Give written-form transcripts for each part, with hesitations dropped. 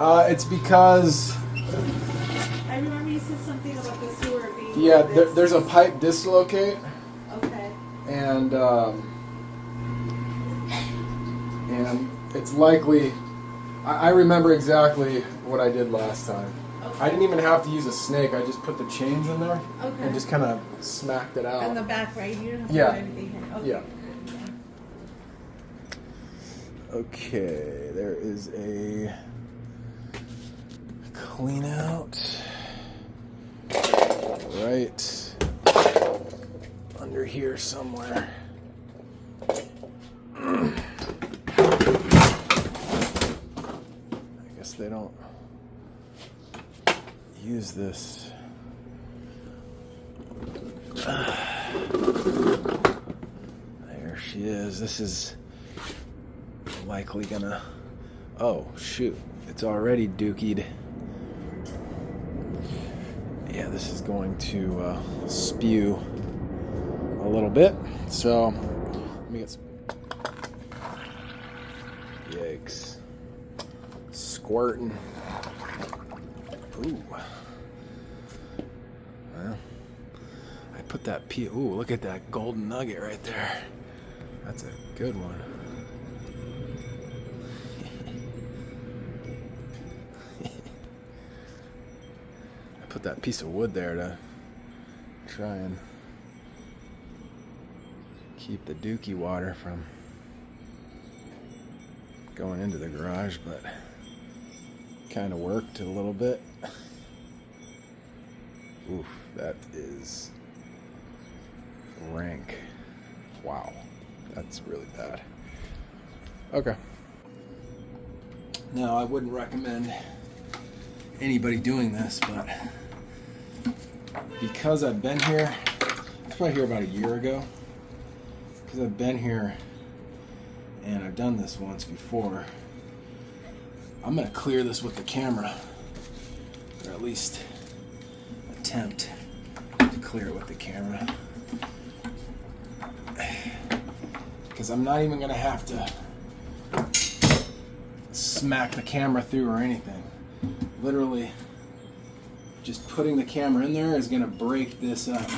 It's because... I remember you said something about the sewer being... Yeah, there's a pipe dislocate. Okay. And it's likely... I remember exactly what I did last time. Okay. I didn't even have to use a snake. I just put the chains in there Okay. and just kind of smacked it out. On the back, right? You don't have to Yeah. do anything here. Okay. Yeah. Okay, there is a clean out right under here somewhere. I guess they don't use this. There she is. This is likely gonna... Oh, shoot. It's already dookied. Yeah, this is going to spew a little bit. So, let me get some... Yikes. Squirting. Ooh. Well, I put that ooh, look at that golden nugget right there. That's a good one. I put that piece of wood there to try and keep the dookie water from going into the garage, but kind of worked a little bit. Oof, that is rank. Wow, that's really bad. Okay. Now, I wouldn't recommend anybody doing this, but because I've been here, I was probably here about a year ago, because I've been here and I've done this once before, I'm going to clear this with the camera, or at least attempt to clear it with the camera, because I'm not even going to have to smack the camera through or anything. Literally, just putting the camera in there is going to break this up.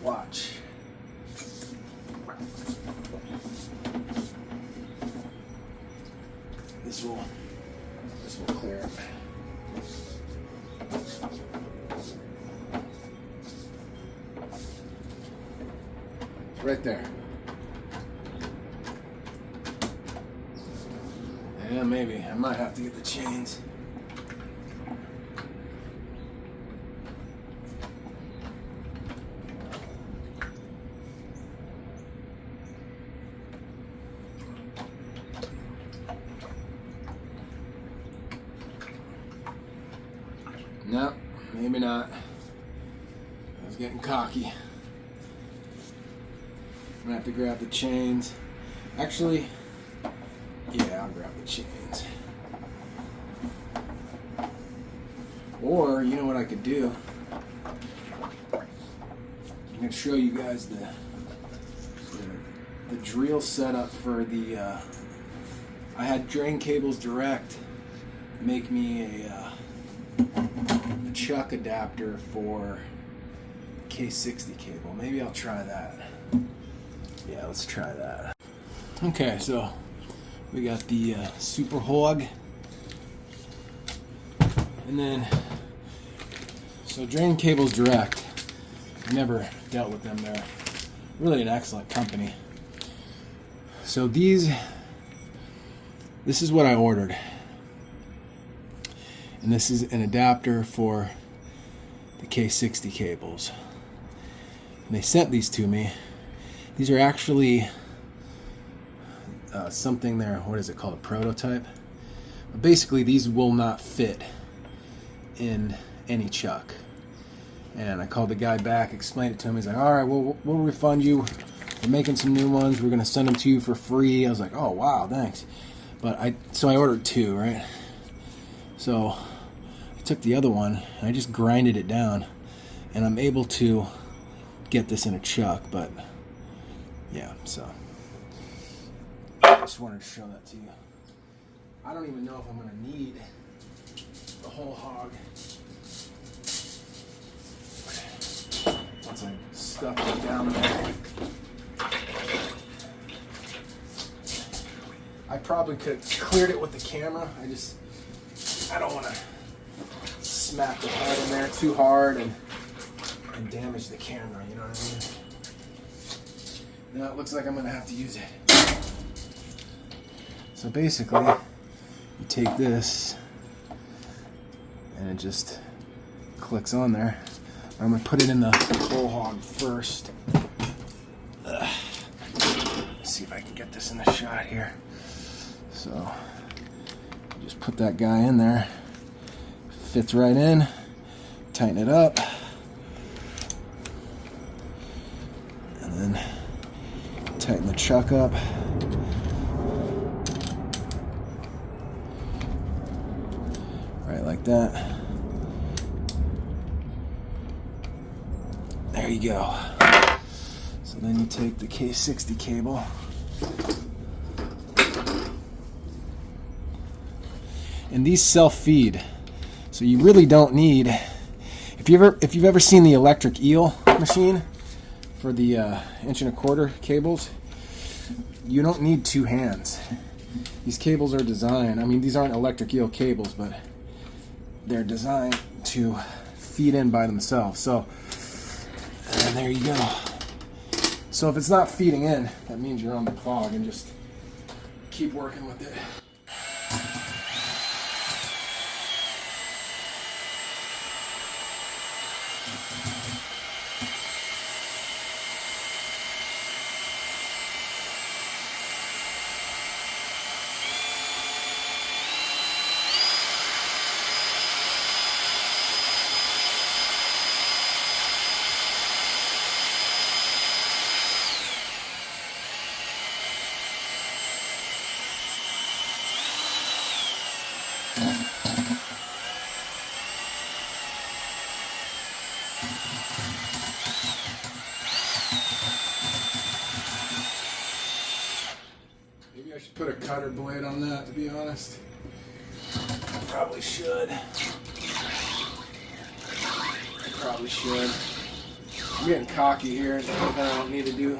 Watch. This will clear it. It's right there. Yeah, maybe. I might have to get the chains. No, maybe not. I was getting cocky. I'm gonna have to grab the chains. Actually, yeah, I'll grab the chains. Or, you know what I could do? I'm going to show you guys the drill setup for the... I had Drain Cables Direct make me a chuck adapter for K60 cable. Maybe I'll try that. Yeah, let's try that. Okay, so we got the Super Hog, and then so Drain Cables Direct. I've never dealt with them. They're really an excellent company. So this is what I ordered, and this is an adapter for the K60 cables. And they sent these to me. These are actually something there, what is it called, a prototype? But basically these will not fit in any chuck. And I called the guy back, explained it to him. He's like, alright, we'll refund you. We're making some new ones. We're going to send them to you for free. I was like, oh wow, thanks. But so I ordered two, right? So I took the other one and I just grinded it down, and I'm able to get this in a chuck. But yeah, so just wanted to show that to you. I don't even know if I'm going to need the whole hog once I stuff it down there. I probably could have cleared it with the camera. I don't want to smack the head in there too hard and damage the camera, you know what I mean? Now it looks like I'm going to have to use it. So basically, you take this and it just clicks on there. I'm going to put it in the whole hog first. Let's see if I can get this in the shot here. So, you just put that guy in there. Fits right in. Tighten it up. And then tighten the chuck up. Right like that. There you go. So then you take the K60 cable. And these self-feed, so you really don't need. If you've ever seen the electric eel machine for the 1.25" cables, you don't need two hands. These cables are designed. I mean, these aren't electric eel cables, but they're designed to feed in by themselves. So, and there you go. So if it's not feeding in, that means you're on the clog, and just keep working with it. Maybe I should put a cutter blade on that, to be honest. I probably should. I'm getting cocky here and thinking I don't need to do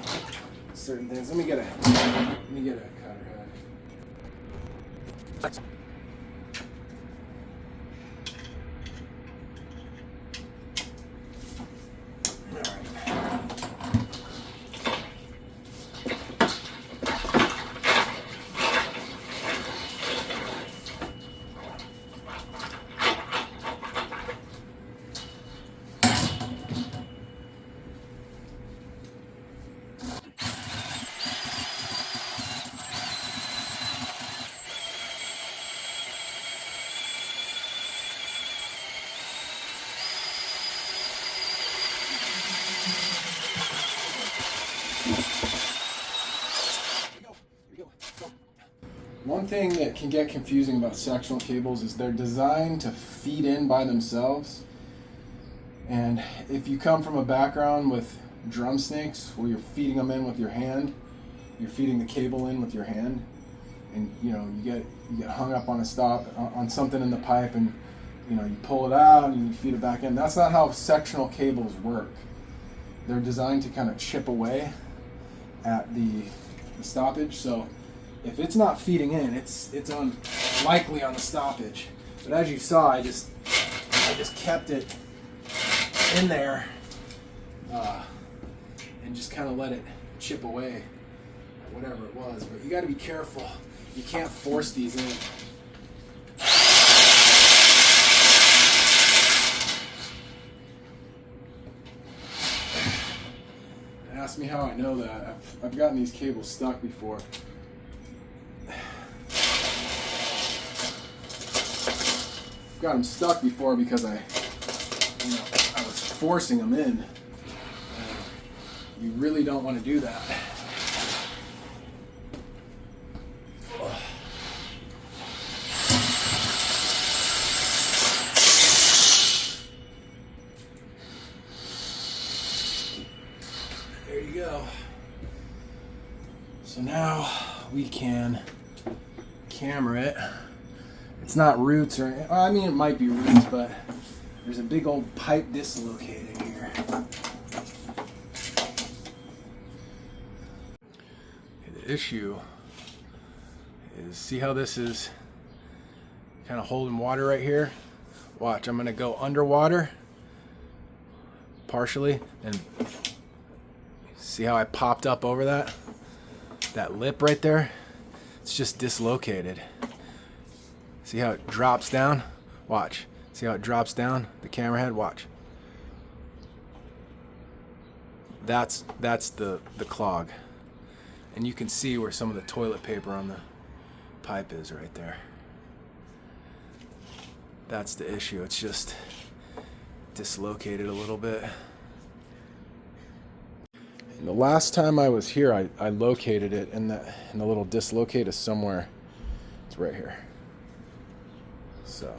certain things. Let me get a cutter head. One thing that can get confusing about sectional cables is they're designed to feed in by themselves. And if you come from a background with drum snakes where you're feeding them in with your hand, you're feeding the cable in with your hand, and you get hung up on on something in the pipe, and you pull it out and you feed it back in. That's not how sectional cables work. They're designed to kind of chip away at the stoppage. So if it's not feeding in, it's likely on the stoppage. But as you saw, I just kept it in there and just kind of let it chip away at whatever it was. But you got to be careful. You can't force these in. Ask me how I know that. I've gotten these cables stuck before. I've got them stuck before because I was forcing them in. You really don't want to do that. There you go. So now we can camera it. It's not roots or, I mean, it might be roots, but there's a big old pipe dislocated here. The issue is, see how this is kind of holding water right here? Watch, I'm gonna go underwater partially, and see how I popped up over that lip right there? It's just dislocated. See how it drops down? Watch. See how it drops down? The camera head, watch. That's the clog. And you can see where some of the toilet paper on the pipe is right there. That's the issue. It's just dislocated a little bit. And the last time I was here, I located it, and the little dislocate is somewhere. It's right here. So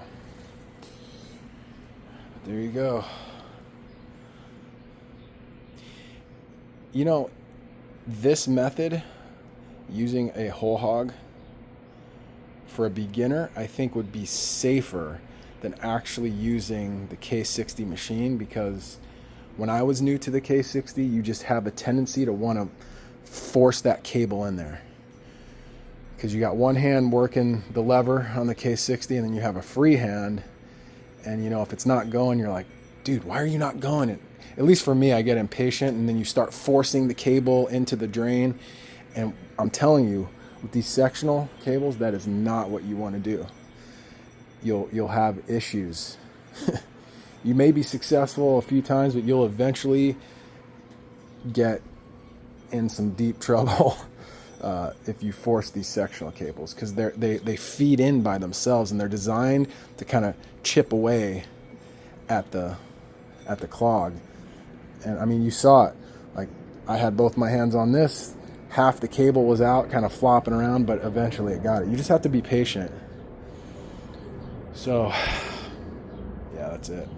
there you go. You know, this method, using a whole hog for a beginner, I think would be safer than actually using the K60 machine, because when I was new to the K60, you just have a tendency to want to force that cable in there, because you got one hand working the lever on the K60 and then you have a free hand, and you know, if it's not going, you're like, dude, why are you not going? At least for me, I get impatient, and then you start forcing the cable into the drain, and I'm telling you, with these sectional cables, that is not what you want to do. You'll have issues. You may be successful a few times, but you'll eventually get in some deep trouble if you force these sectional cables, because they feed in by themselves, and they're designed to kind of chip away at the clog. And I mean, you saw it. Like, I had both my hands on this, half the cable was out, kind of flopping around, but eventually it got it. You just have to be patient. So yeah, that's it.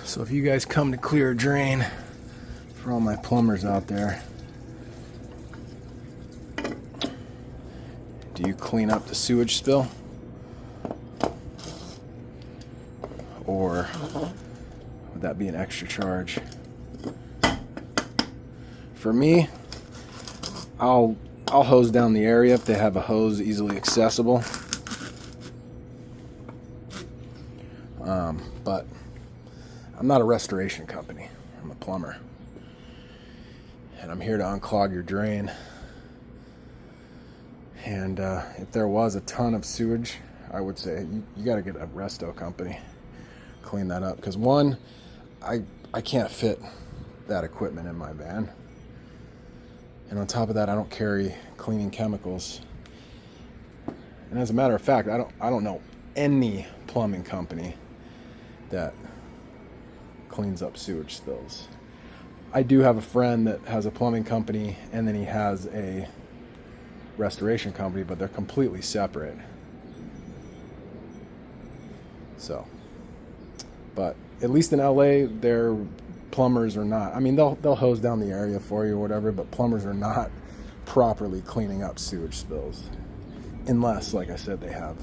So if you guys come to clear a drain, for all my plumbers out there, do you clean up the sewage spill? Or would that be an extra charge? For me, I'll hose down the area if they have a hose easily accessible. But I'm not a restoration company. I'm a plumber. And I'm here to unclog your drain. And if there was a ton of sewage, I would say you got to get a resto company, clean that up. Because one, I can't fit that equipment in my van. And on top of that, I don't carry cleaning chemicals. And as a matter of fact, I don't know any plumbing company that cleans up sewage spills. I do have a friend that has a plumbing company, and then he has a restoration company, but they're completely separate. So, but at least in LA, their plumbers are not, I mean, they'll hose down the area for you or whatever, but plumbers are not properly cleaning up sewage spills, unless, like I said, they have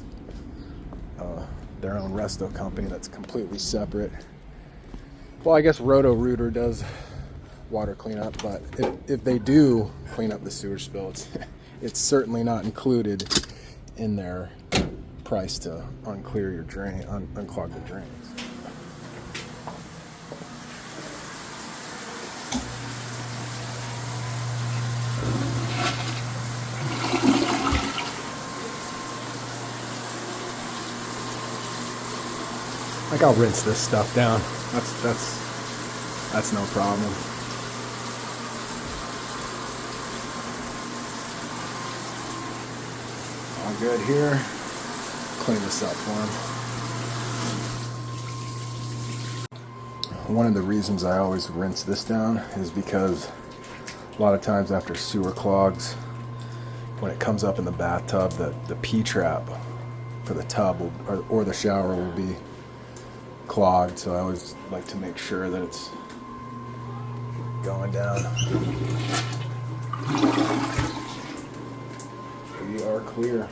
their own resto company that's completely separate. Well, I guess Roto-Rooter does water cleanup, but if they do clean up the sewage spill, it's certainly not included in their price to unclear your drain, unclog the drains. Like, I'll rinse this stuff down. That's no problem. All good here. Clean this up for him. One of the reasons I always rinse this down is because a lot of times after sewer clogs, when it comes up in the bathtub, the P-trap for the tub or the shower will be clogged, so I always like to make sure that it's going down. We are clear.